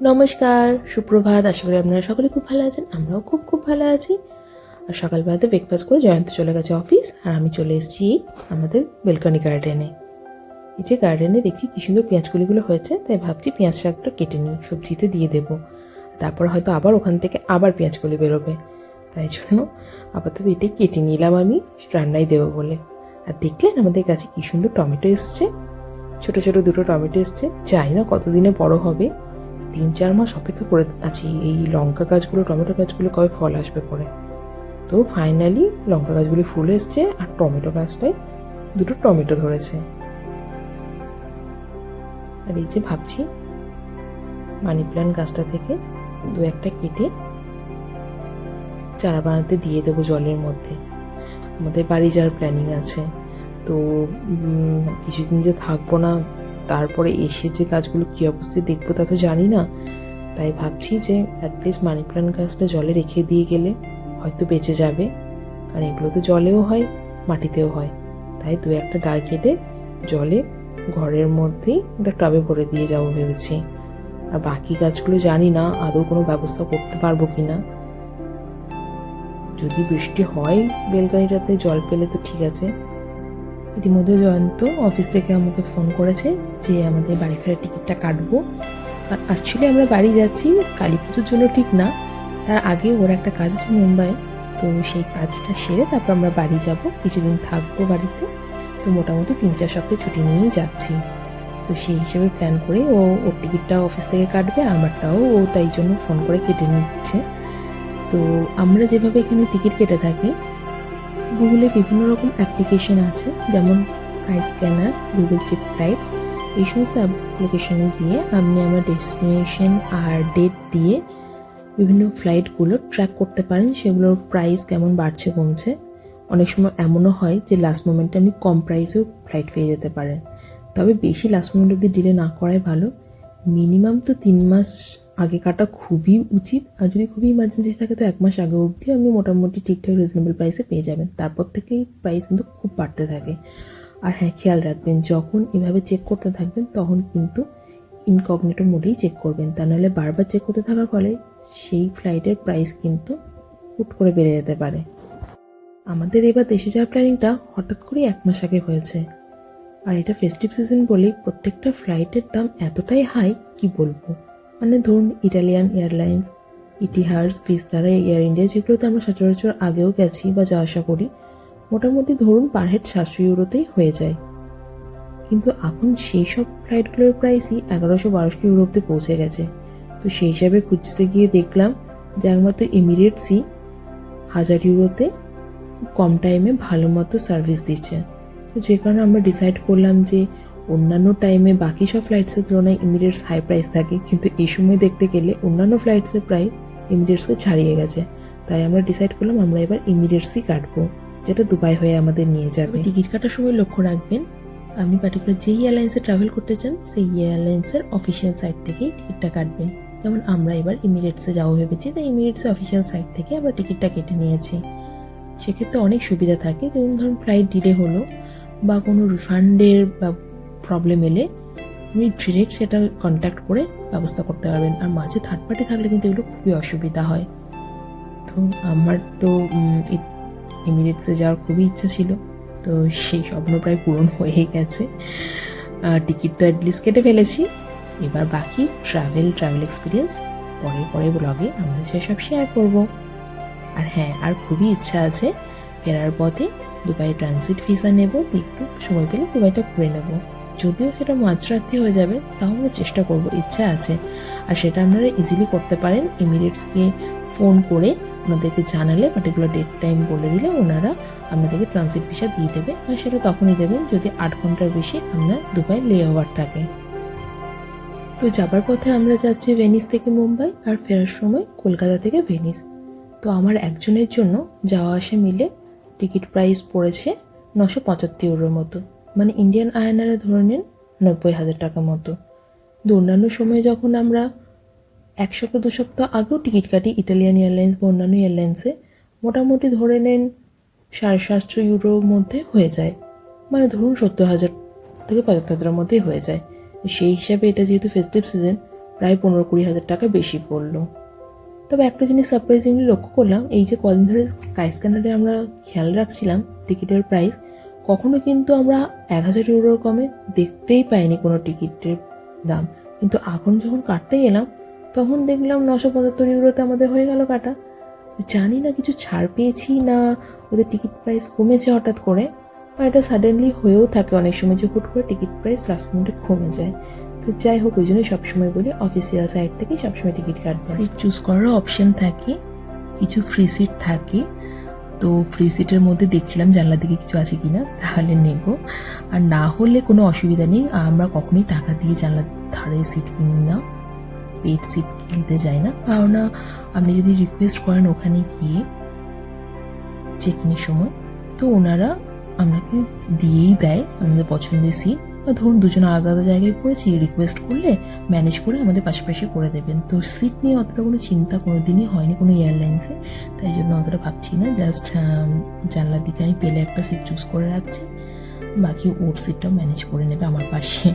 নমস্কার, সুপ্রভাত। আশা করি আপনারা সকলে খুব ভালো আছেন। আমরাও খুব খুব ভালো আছি। আর সকালবেলাতে ব্রেকফাস্ট করে জয়ন্ত চলে গেছে অফিস, আর আমি চলে এসেছি আমাদের বেলকনি গার্ডেনে। এই যে গার্ডেনে দেখছি কি সুন্দর পেঁয়াজগুলিগুলো হয়েছে, তাই ভাবছি পেঁয়াজ শাকটা কেটে নিই, সবজিতে দিয়ে দেবো। তারপর হয়তো আবার ওখান থেকে আবার পেঁয়াজগুলি বেরোবে, তাই জন্য আপাতত এটাই কেটে নিলাম আমি রান্নায় দেবো বলে। আর দেখলেন আমাদের কাছে কি সুন্দর টমেটো এসছে, ছোট ছোট দুটো টমেটো এসছে। জানি না কতদিনে বড় হবে, 3-4 মাস অপেক্ষা করে আছি এই লঙ্কা গাছগুলো, টমেটো গাছগুলো কবে ফল আসবে পরে। তো ফাইনালি লঙ্কা গাছগুলি ফুল এসছে, আর টমেটো গাছটায় দুটো টমেটো ধরেছে। আর এই যে ভাবছি মানি প্ল্যান্ট গাছটা থেকে দু একটা কেটে চারা বানাতে দিয়ে দেবো জলের মধ্যে। আমাদের বাড়ি যাওয়ার প্ল্যানিং আছে, তো কিছুদিন যে থাকবো না, তারপরে এসে যে গাছগুলো কী অবস্থায় দেখবো তা তো জানি না। তাই ভাবছি যে অ্যাটলিস্ট মানি প্ল্যান্ট গাছটা জলে রেখে দিয়ে গেলে হয়তো বেঁচে যাবে, কারণ এগুলো তো জলেও হয় মাটিতেও হয়। তাই দু একটা ডাল কেটে জলে ঘরের মধ্যেই একটা টবে ভরে দিয়ে যাবো ভেবেছি। আর বাকি গাছগুলো জানি না আদৌ কোনো ব্যবস্থা করতে পারবো কিনা। যদি বৃষ্টি হয় বেলকনিটাতে জল পেলে তো ঠিক আছে। ইতিমধ্যে জয়ন্ত অফিস থেকে আমাকে ফোন করেছে যে আমাদের বাড়ি ফেরার টিকিটটা কাটবো। অ্যাকচুয়ালি আমরা বাড়ি যাচ্ছি কালী পুজোর জন্য ঠিক না, তার আগে ওর একটা কাজ আছে মুম্বাই, তো সেই কাজটা সেরে তারপর আমরা বাড়ি যাব, কিছুদিন থাকবো বাড়িতে। তো মোটামুটি 3-4 সপ্তাহ ছুটি নিয়েই যাচ্ছি। তো সেই হিসেবে প্ল্যান করে ওর টিকিটটাও অফিস থেকে কাটবে, আমারটাও ও তাই জন্য ফোন করে কেটে নিচ্ছে। তো আমরা যেভাবে এখানে টিকিট কেটে থাকি, গুগলে বিভিন্ন রকম অ্যাপ্লিকেশন আছে, যেমন sky scanner, Google cheap flights, এই সমস্ত অ্যাপ্লিকেশনে গিয়ে আপনি আমার ডেস্টিনেশন আর ডেট দিয়ে বিভিন্ন ফ্লাইটগুলো ট্র্যাক করতে পারেন, সেগুলোর প্রাইস কেমন বাড়ছে কমছে। অনেক সময় এমনও হয় যে লাস্ট মোমেন্টে আপনি কম প্রাইসেও ফ্লাইট পেয়ে যেতে পারেন। তবে বেশি লাস্ট মোমেন্ট অবধি ডিলে না করাই ভালো। মিনিমাম তো 3 মাস আগে কাটা খুবই উচিত, আর যদি খুবই ইমার্জেন্সি থাকে তো 1 মাস আগে অবধি আপনি মোটামুটি ঠিকঠাক রিজনেবল প্রাইসে পেয়ে যাবেন। তারপর থেকেই প্রাইস কিন্তু খুব বাড়তে থাকে। আর হ্যাঁ, খেয়াল রাখবেন যখন এভাবে চেক করতে থাকবেন তখন কিন্তু ইনকগনিটো মোডেই চেক করবেন, তা নাহলে বারবার চেক করতে থাকার ফলে সেই ফ্লাইটের প্রাইস কিন্তু হুট করে বেড়ে যেতে পারে। আমাদের এবার দেশে যাওয়ার প্ল্যানিংটা হঠাৎ করেই 1 মাস আগে হয়েছে, আর এটা ফেস্টিভ সিজন বলেই প্রত্যেকটা ফ্লাইটের দাম এতটাই হাই কি বলবো। মানে ধরুন ইটালিয়ান এয়ারলাইন্স, ইতিহাস, ভিস্তারা, এয়ার ইন্ডিয়া, যেগুলোতে আমরা সচরাচর আগেও গেছি বা যাওয়া আসা করি, মোটামুটি ধরুন পার হেড 700 ইউরোতেই হয়ে যায়। কিন্তু এখন সেই সব ফ্লাইটগুলোর প্রাইসই 1100-1200 ইউরো অব্দি পৌঁছে গেছে। তো সেই হিসাবে খুঁজতে গিয়ে দেখলাম যে একমাত্র এমিরেটসই 1000 ইউরোতে খুব কম টাইমে ভালো মতো সার্ভিস দিচ্ছে। তো যে কারণে আমরা ডিসাইড করলাম যে অন্যান্য টাইমে বাকি সব ফ্লাইটসের তুলনায় এমিরেটস হাই প্রাইস থাকে, কিন্তু এই সময় দেখতে গেলে অন্যান্য ফ্লাইটসের প্রাইস এমিরেটসকে ছাড়িয়ে গেছে। তাই আমরা ডিসাইড করলাম আমরা এবার এমিরেটসই কাটবো, যেটা দুবাই হয়ে আমাদের নিয়ে যাবে। টিকিট কাটার সময় লক্ষ্য রাখবেন আপনি পার্টিকুলার যেই এয়ারলাইন্সে ট্রাভেল করতে চান সেই এয়ারলাইন্সের অফিসিয়াল সাইট থেকেই টিকিটটা কাটবেন। যেমন আমরা এবার এমিরেটসে যাবো ভেবেছি, তাই এমিরেটসের অফিসিয়াল সাইট থেকে আমরা টিকিটটা কেটে নিয়েছি। সেক্ষেত্রে অনেক সুবিধা থাকে, যেমন ধরুন ফ্লাইট ডিলে হলো বা কোনো রিফান্ডের বা প্রবলেম এলে আপনি ডিরেক্ট সেটা কন্ট্যাক্ট করে ব্যবস্থা করতে পারবেন। আর মাঝে থার্ড পার্টি থাকলে কিন্তু এগুলো খুবই অসুবিধা হয়। তো আমার তো এমিরেটসে যাওয়ার খুবই ইচ্ছা ছিল, তো সেই স্বপ্ন প্রায় পূরণ হয়ে গেছে। টিকিট তো অ্যাটলিস্ট কেটে ফেলেছি, এবার বাকি ট্রাভেল এক্সপিরিয়েন্স পরে ব্লগে আমরা সেসব শেয়ার করব। আর হ্যাঁ, আর খুবই ইচ্ছা আছে ফেরার পথে দুবাই ট্রানজিট ভিসা নেব, একটু সময় পেলে দুবাইটা ঘুরে নেব। যদিও সেটা মাঝরাত্রি হয়ে যাবে, তাও আমরা চেষ্টা করব, ইচ্ছা আছে। আর সেটা আপনারা ইজিলি করতে পারেন, এমিরেটসকে ফোন করে ওনাদেরকে জানালে পার্টিকুলার ডেট টাইম বলে দিলে ওনারা আপনাদেরকে ট্রানজিট ভিসা দিয়ে দেবে। আর সেটা তখনই দেবেন যদি 8 ঘন্টার বেশি আপনার দুবাই লে ওভার থাকে। তো যাবার পথে আমরা যাচ্ছি ভেনিস থেকে মুম্বাই, আর ফেরার সময় কলকাতা থেকে ভেনিস। তো আমার একজনের জন্য যাওয়া আসা মিলে টিকিট প্রাইস পড়েছে 975 ইউরোর মতো, মানে ইন্ডিয়ান আয়নারে ধরে নিন 90,000 টাকা মতো। কিন্তু অন্যান্য সময় যখন আমরা 1 সপ্তাহ 2 সপ্তাহ আগেও টিকিট কাটি ইটালিয়ান এয়ারলাইন্স বা অন্যান্য এয়ারলাইন্সে, মোটামুটি ধরে নেন 750 ইউরোর মধ্যে হয়ে যায়, মানে ধরুন 70,000 থেকে 75,000 মধ্যেই হয়ে যায়। সেই হিসাবে এটা যেহেতু ফেস্টিভ সিজন, প্রায় 15-20 হাজার টাকা বেশি পড়লো। তবে একটা জিনিস সারপ্রাইজিংলি লক্ষ্য করলাম, এই যে কদিন ধরে স্কাই স্ক্যানারে আমরা খেয়াল রাখছিলাম টিকিটের প্রাইস, কখনো কিন্তু আমরা 1000 ইউরোর কমে দেখতেই পাইনি কোনো টিকিটের দাম। কিন্তু এখন যখন কাটতে গেলাম তখন দেখলাম 975 ইউরোতে আমাদের হয়ে গেল কাটা। জানি না কিছু ছাড় পেয়েছি না ওদের টিকিট প্রাইস কমেছে হঠাৎ করে, আর এটা সাডেনলি হয়েও থাকে অনেক সময় যে হুট করে টিকিট প্রাইস লাস্ট মিনিটে কমে যায়। তো যাই হোক, ওই জন্যই সবসময় বলি অফিসিয়াল সাইট থেকে সবসময় টিকিট কাটবে। সিট চুজ করারও অপশন থাকে, কিছু ফ্রি সিট থাকে। তো ফ্রি সিটের মধ্যে দেখছিলাম জানলার দিকে কিছু আছে কিনা, তাহলে নেব। আর না হলে কোনো অসুবিধা নেই, আমরা কখনোই টাকা দিয়ে জানলার ধারে সিট কিনি না, পেড সিট কিনতে যাই না। কারণ আপনি যদি রিকোয়েস্ট করেন ওখানে গিয়ে চেকিংয়ের সময়, তো ওনারা আপনাকে দিয়েই দেয় আমাদের পছন্দের সিট। বা ধরুন দুজন আলাদা আলাদা জায়গায় পড়েছি, রিকোয়েস্ট করলে ম্যানেজ করে আমাদের পাশাপাশি করে দেবেন। তো সিট নিয়ে অতটা কোনো চিন্তা কোনো দিনই হয়নি কোনো এয়ারলাইন্সে, তাই জন্য অতটা ভাবছি না। জাস্ট জানলার দিকে আমি পেলে একটা সিট চুজ করে রাখছি, বাকি ওর সিটটাও ম্যানেজ করে নেবে আমার পাশে।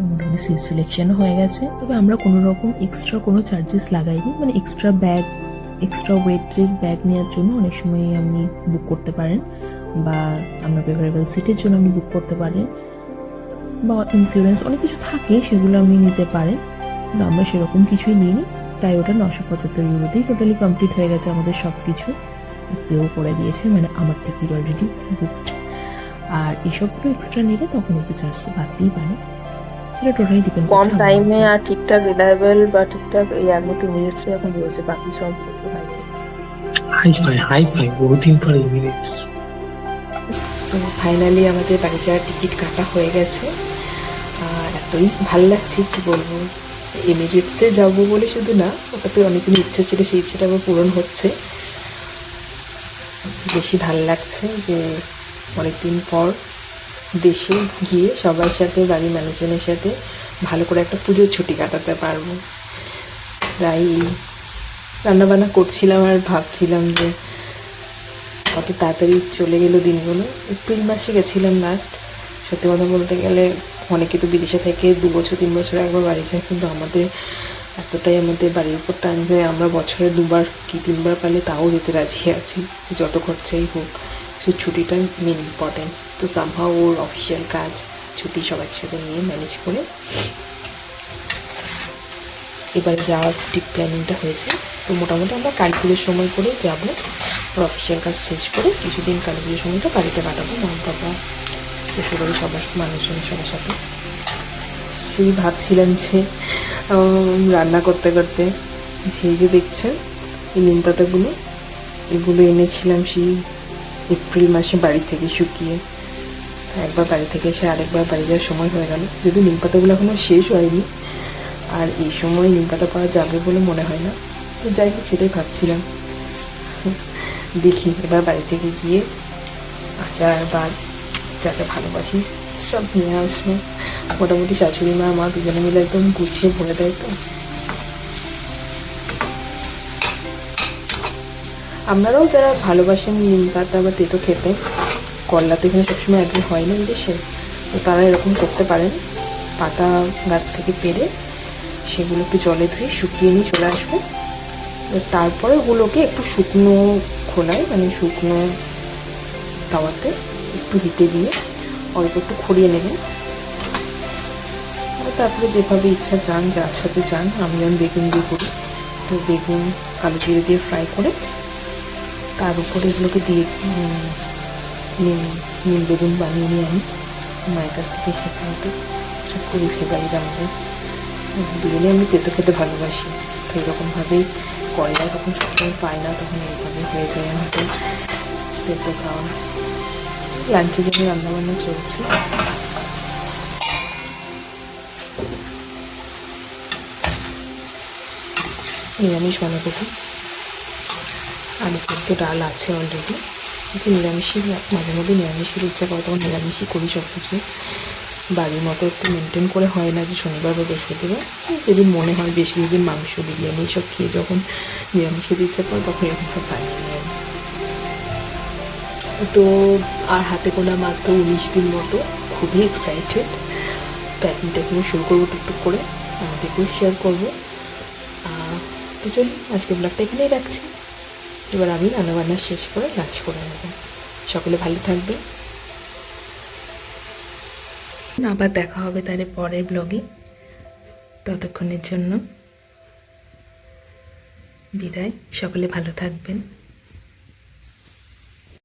মোটামুটি সিট সিলেকশনও হয়ে গেছে। তবে আমরা কোনো রকম এক্সট্রা কোনো চার্জেস লাগাইনি, মানে এক্সট্রা ওয়েট ব্যাগ নেওয়ার জন্য অনেক সময় আপনি বুক করতে পারেন, বা আপনার প্রেফারেবল সিটের জন্য আপনি বুক করতে পারেন, বা ইন্স্যুরেন্স অনেক কিছু থাকে সেগুলো আপনি নিতে পারেন। কিন্তু আমরা সেরকম কিছুই নিইনি, তাই ওটা 975 ইউরোতেই টোটালি কমপ্লিট হয়ে গেছে আমাদের সব কিছু। পেও করে দিয়েছে, মানে আমার টিকিট অলরেডি বুকড। আর এসবগুলো এক্সট্রা নিলে তখন একটু চার্জ বাড়তেই পারে, সেটা টোটালি ডিপেন্ড কম টাইমে আর ঠিকঠাক রিলায়েবল বা ঠিকঠাক এই 1-2 মিনিটস এখন রয়েছে, বাকি সব কিছু হাই ফাই বহুদিন পর এমিরেটস। তো ফাইনালি আমাদের বাড়ি যাওয়ার টিকিট কাটা হয়ে গেছে। আর এতই ভালো লাগছে কি বলবো, এমিরেটসে যাবো বলে শুধু না, ওটাতে অনেকদিন ইচ্ছা ছিল, সেই ইচ্ছেটা আবার পূরণ হচ্ছে। বেশি ভালো লাগছে যে অনেকদিন পর দেশে গিয়ে সবার সাথে, বাড়ির মানুষজনের সাথে ভালো করে একটা পুজোর ছুটি কাটাতে পারবো। তাই রান্নাবান্না করছিলাম আর ভাবছিলাম যে কত তাড়াতাড়ি চলে গেল দিনগুলো। এপ্রিল মাসে গেছিলাম লাস্ট। সত্যি কথা বলতে গেলে অনেকে তো বিদেশে থেকে 2 বছর 3 বছর একবার বাড়ি যায়, কিন্তু আমাদের এতটাই আমাদের বাড়ির উপর টান যায়, আমরা বছরে 2বার কি 3বার পারলে তাও যেতে রাজি আছি, যত খরচাই হোক। সেই ছুটিটা মেন ইম্পর্টেন্ট। তো সামহাও ওর অফিসিয়াল কাজ ছুটি সব একসাথে নিয়ে ম্যানেজ করে এবারে যাওয়ার ঠিক প্ল্যানিংটা হয়েছে। তো মোটামুটি আমরা কালী পুজোর সময় করে যাবো, ওর অফিসিয়াল কাজ শেষ করে কিছুদিন কালী পুজোর সময়টা বাড়িতে কাটাবো, মা বাবা শ্বশুরবাড়ি সবার মানুষজন সবার সাথে। সেই ভাবছিলাম যে রান্না করতে করতে যে দেখছেন এই নিম পাতাগুলো, এগুলো এনেছিলাম সেই এপ্রিল মাসে বাড়ি থেকে শুকিয়ে। একবার বাড়ি থেকে এসে আরেকবার বাড়ি যাওয়ার সময় হয়ে গেল, যদি নিম পাতাগুলো এখনও শেষ হয়নি, আর এই সময় নিম পাতা পাওয়া যাবে বলে মনে হয় না। তো যাই হোক, সেটাই ভাবছিলাম। দেখি এবার বাড়ি থেকে গিয়ে আচার বা যা যা ভালোবাসি সব নিয়ে আসবো। মোটামুটি শাশুড়ি মা দুজনে মিলে একদম গুছিয়ে ভরে দেয়। তো আপনারাও যারা ভালোবাসেন নিম পাতা বা তেতো খেতে, করলা তো এখানে সবসময় একদিন হয় না বিদেশে, তো তারা এরকম করতে পারেন। পাতা গাছ থেকে পেড়ে সেগুলো একটু জলে ধুয়ে শুকিয়ে নিয়ে চলে আসবে। তারপরে ওগুলোকে একটু শুকনো খোলায়, মানে শুকনো তাওয়াতে একটু হিটে দিয়ে অল্প একটু খড়িয়ে নেবেন। তারপরে যেভাবে ইচ্ছা চান, যার সাথে চান, আমি যেমন বেগুন দিয়ে করি, তো বেগুন কালো জিরে দিয়ে ফ্রাই করে তার উপরে এগুলোকে দিয়ে নিম বেগুন বানিয়ে নিয়ে আমি মায়ের কাছ থেকে শেখা হতো। সব খুবই ফেভারিট আমাদের দুজনে। আমি তেতো খেতে ভালোবাসি, তো এরকমভাবেই করে। যখন সবসময় পাই না তখন এইভাবে হয়ে যায় আমাদের তেতো খাওয়া। লাঞ্চের জন্য রান্নাবান্না চলছে। নিরামিষ বাঁধাকপি, আলু পোস্ত, ডাল আছে অলরেডি। কিন্তু নিরামিষই মাঝে মধ্যে নিরামিষ খেতে ইচ্ছা করে, তখন নিরামিষই করি সব কিছু। বাড়ির মতো একটু মেনটেন করে হয় না যে শনিবার বা বৃহস্পতিবার, যদি মনে হয় বেশ কিছুদিন মাংস বিরিয়ানি সব খেয়ে যখন নিরামিষ খেতে ইচ্ছা করে তখন এরকমভাবে বানিয়ে নিই। তো আর হাতে গোনা মাত্র 19 দিন মতো, খুবই এক্সাইটেড। প্যাকিং ট্যাকিং শুরু করবো টুকটুক করে। আপনাদেরকেও শেয়ার করবো। তো চলুন আজকে ব্লগটা এখানেই রাখছি। এবার আমি রান্নাবান্না শেষ করে লাঞ্চ করে নেব। সকলে ভালো থাকবে। আবার দেখা হবে তাহলে পরের ব্লগে। ততক্ষণের জন্য বিদায়। সকলে ভালো থাকবেন।